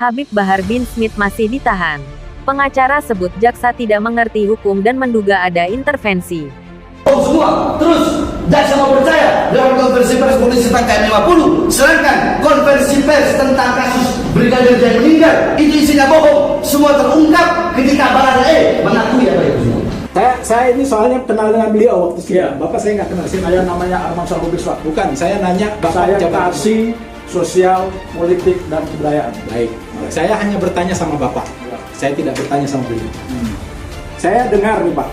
Habib Bahar bin Smith masih ditahan. Pengacara sebut jaksa tidak mengerti hukum dan menduga ada intervensi. Semua, terus jaksa mau percaya dengan konversi pers polisi tanggal 50, sedangkan konversi pers tentang kasus Brigadir J meninggal itu isinya bohong, semua terungkap ketika Baradae mengakui apa itu semua. Saya ini soalnya kenal dengan beliau waktu sidang. Bapak saya nggak kenal, saya namanya Arman Salubiswa. Bukan, saya nanya Bapak saya kasih sosial, politik, dan kebudayaan. Baik, saya hanya bertanya sama Bapak. Saya tidak bertanya sama beliau. Saya dengar nih Pak.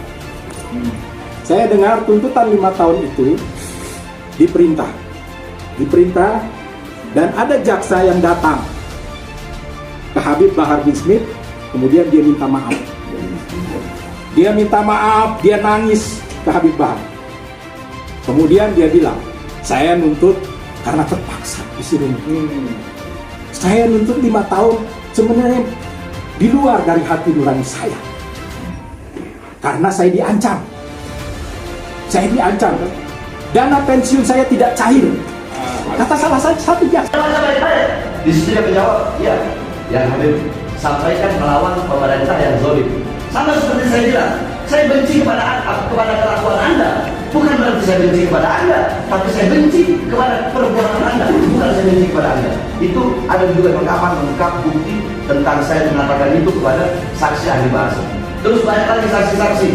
Saya dengar tuntutan 5 tahun itu diperintah, dan ada jaksa yang datang ke Habib Bahar bin Smith, kemudian dia minta maaf. Dia minta maaf, dia nangis ke Habib Bahar. Kemudian dia bilang, saya nuntut karena terpaksa disuruh. Saya nuntut 5 tahun sebenarnya di luar dari hati nurani saya. Karena saya diancam. Dana pensiun saya tidak cair. Kata salah satu jaksa. Di situ dia menjawab, ya, yang Habib sampaikan melawan pemerintah yang zalim. Sama seperti saya bilang, saya benci kepada kelakuan Anda. Bukan berarti saya benci kepada Anda, tapi saya benci kepada perbuatan Anda. Bukan saya benci kepada Anda. Itu ada juga rekaman lengkap bukti tentang saya mengatakan itu kepada saksi ahli bahasa. Terus banyak lagi saksi-saksi,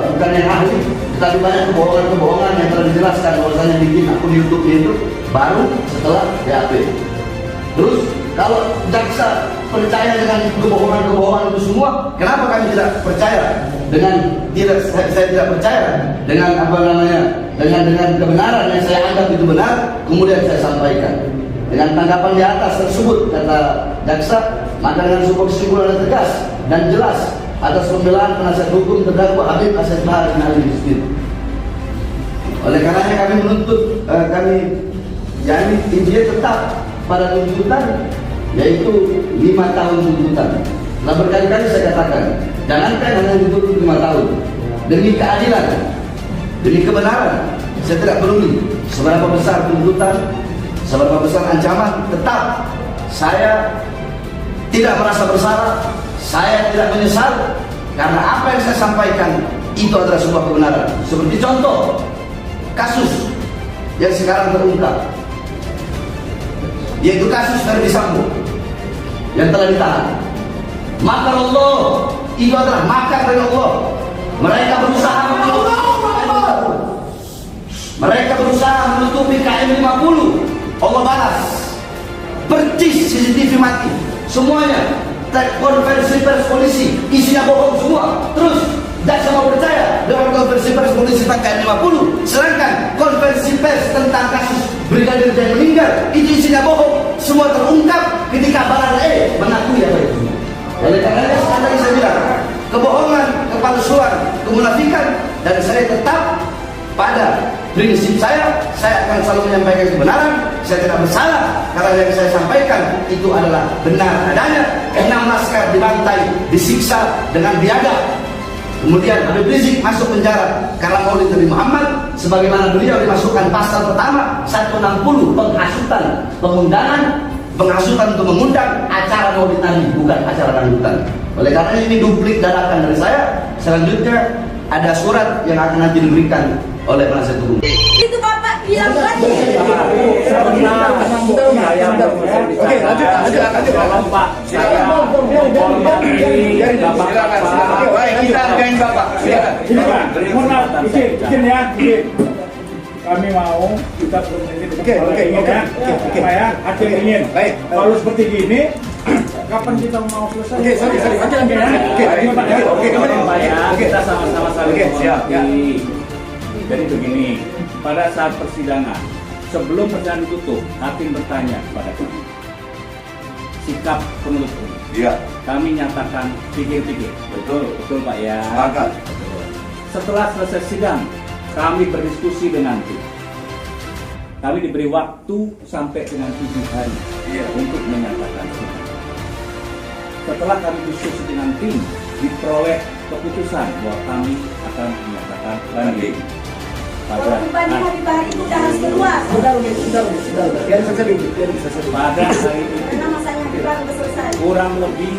bukan yang ahli, tetapi banyak kebohongan-kebohongan yang telah dijelaskan bahwasanya bikin akun YouTube itu baru setelah BAP. Terus kalau jaksa percaya dengan kebohongan-kebohongan itu semua, kenapa kami tidak percaya dengan saya tidak percaya dengan dengan kebenaran yang saya anggap itu benar, kemudian saya sampaikan. Dengan tanggapan di atas tersebut kata jaksa, maka dengan sebuah kesimpulan yang tegas dan jelas atas pembelaan penasihat hukum terdakwa Habib Bahar bin Smith. Oleh karenanya kami menuntut intinya tetap pada tuntutan, yaitu 5 tahun tuntutan. Nah, berkali-kali saya katakan, jangankan hanya dituntut 5 tahun, demi keadilan, demi kebenaran, saya tidak peduli seberapa besar tuntutan, seberapa besar ancaman, tetap saya tidak merasa bersalah, saya tidak menyesal, karena apa yang saya sampaikan itu adalah sebuah kebenaran. Seperti contoh kasus yang sekarang terungkap, yaitu kasus Verdi Sambo yang telah ditahan. Makar Allah itu adalah makar dari Allah. Mereka berusaha menutupi KM 50. Allah balas, percis CCTV mati, semuanya. Konversi pers polisi isinya bohong semua. Terus jaksa mau percaya dengan konversi pers polisi tanggal 50, sedangkan konversi pers tentang kasus Brigadir J meninggal itu isinya bohong, semua terungkap ketika Baradae mengakui apa itu. Oleh karena sekali lagi saya bilang, kebohongan, kepalsuan, kemunafikan, dan saya tetap pada prinsip saya akan selalu menyampaikan kebenaran. Saya tidak bersalah karena yang saya sampaikan itu adalah benar adanya. 6 laskar dibantai, disiksa dengan biadab. Kemudian Habib Rizik masuk penjara karena Maulid Nabi Muhammad, sebagaimana beliau dimasukkan pasal pertama 160 penghasutan untuk mengundang acara Maulid Nabi, bukan acara dangdutan. Oleh karena ini duplik dadakan dari saya. Selanjutnya ada surat yang akan nanti diberikan oleh penasihat hukum. Itu Bapak bilang tadi. Oke, lanjut. Pak. Saya Baik, kita hargain Bapak. Silakan. Ini Pak, mohon maaf, izin ya. Kami mau kita supaya hakim ingin. Baik. Kalau seperti gini, kapan kita mau selesai? Oke, sorry. Kita sama-sama saling menghormati. Jadi begini, pada saat persidangan, sebelum persidangan ditutup, hakim bertanya kepada kami, sikap penuntut umum. Iya. Kami nyatakan pikir-pikir. Betul Pak ya. Sepakat. Setelah selesai sidang, kami berdiskusi dengan tim. Kami diberi waktu sampai dengan 7 hari untuk menyatakan sidang. Setelah kami diskusi dengan tim, diperoleh keputusan bahwa kami akan menyatakan banding. Kalau dibanding Habib Bahar itu udah harus keluar. Sudah. Biar bisa sedih. Pada hari itu Karena masanya Kurang selesai. kurang lebih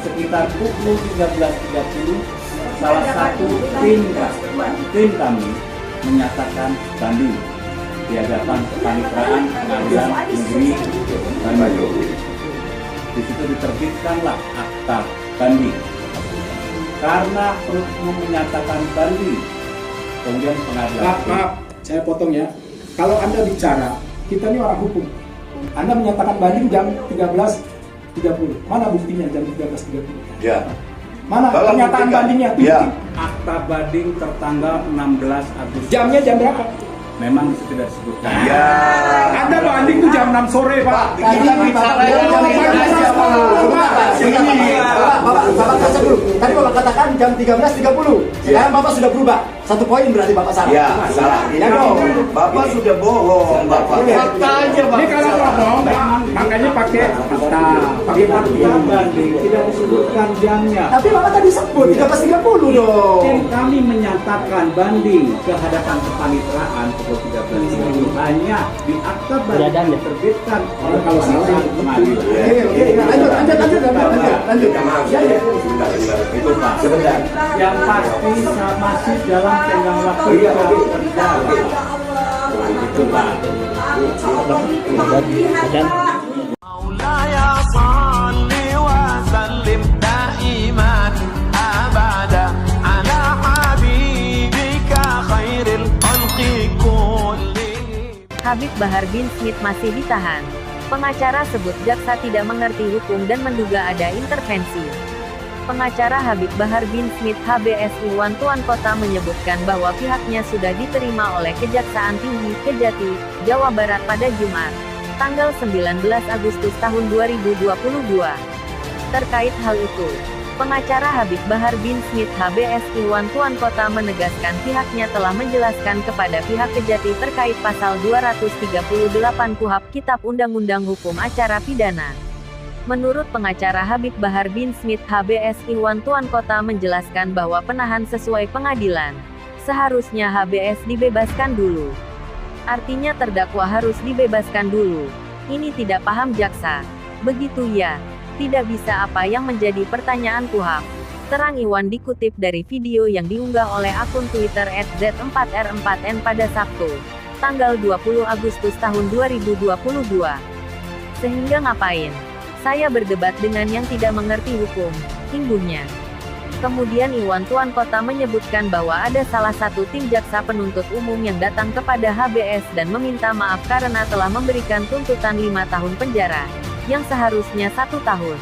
sekitar pukul 13.30 salah satu tim kami menyatakan banding di hadapan Kepaniteraan Pengadilan Negeri Bandung. Di situ diterbitkanlah akta banding. Karena perlu menyatakan banding, kemudian pengadilan. Maaf, saya potong ya. Kalau Anda bicara, kita ini orang hukum. Anda menyatakan banding jam 13.30. Mana buktinya jam 13.30? Ya. Mana Kalau pernyataan buktikan. bandingnya? Ya. Akta banding tertanggal 16 Agustus. Jamnya jam berapa? Memang tidak disebutkan. Ya. Anda banding tuh jam 6 sore, Pak. Kita bicara yang Bapak baca dulu. Tadi Bapak katakan jam 13.30. Sekarang Bapak sudah berubah. 1 poin berarti Bapak salah. Ya, salah. Iya dong. Bapak sudah bohong, Bapak. Fakta aja, Pak. Ini kalau ngomong, makanya pakai fakta. Di akta banding tidak disebutkan jamnya. Tapi Bapak tadi sebut 13.30 dong. Tim kami menyatakan banding ke hadapan kepaniteraan pukul 13.30 hanya di akta banding yang diterbitkan oleh Kalau salah, pengadilan. Oke, lanjut. Ya, ya. Itu Pak. Sebentar. Yang pasti masih dalam tenggang waktu Iya, yang Pak. terjadi. Itu Pak. مولاي صل وسلم دائما أبدا على حبيبك خير الخلق كلهم. Habib Bahar bin Smith masih ditahan. Pengacara sebut jaksa tidak mengerti hukum dan menduga ada intervensi. Pengacara Habib Bahar bin Smith HBS Iwan Tuan Kota menyebutkan bahwa pihaknya sudah diterima oleh Kejaksaan Tinggi Kejati, Jawa Barat pada Jumat, tanggal 19 Agustus tahun 2022. Terkait hal itu, pengacara Habib Bahar bin Smith HBS Iwan Tuan Kota menegaskan pihaknya telah menjelaskan kepada pihak Kejati terkait pasal 238 KUHP Kitab Undang-Undang Hukum Acara Pidana. Menurut pengacara Habib Bahar bin Smith HBS Iwan Tuan Kota menjelaskan bahwa penahan sesuai pengadilan, seharusnya HBS dibebaskan dulu. Artinya terdakwa harus dibebaskan dulu. Ini tidak paham jaksa. Begitu ya. Tidak bisa apa yang menjadi pertanyaan KUHP. Terang Iwan dikutip dari video yang diunggah oleh akun Twitter @z4r4n pada Sabtu, tanggal 20 Agustus tahun 2022. Sehingga ngapain? Saya berdebat dengan yang tidak mengerti hukum, imbuhnya. Kemudian Iwan Tuan Kota menyebutkan bahwa ada salah satu tim jaksa penuntut umum yang datang kepada HBS dan meminta maaf karena telah memberikan tuntutan 5 tahun penjara, yang seharusnya 1 tahun.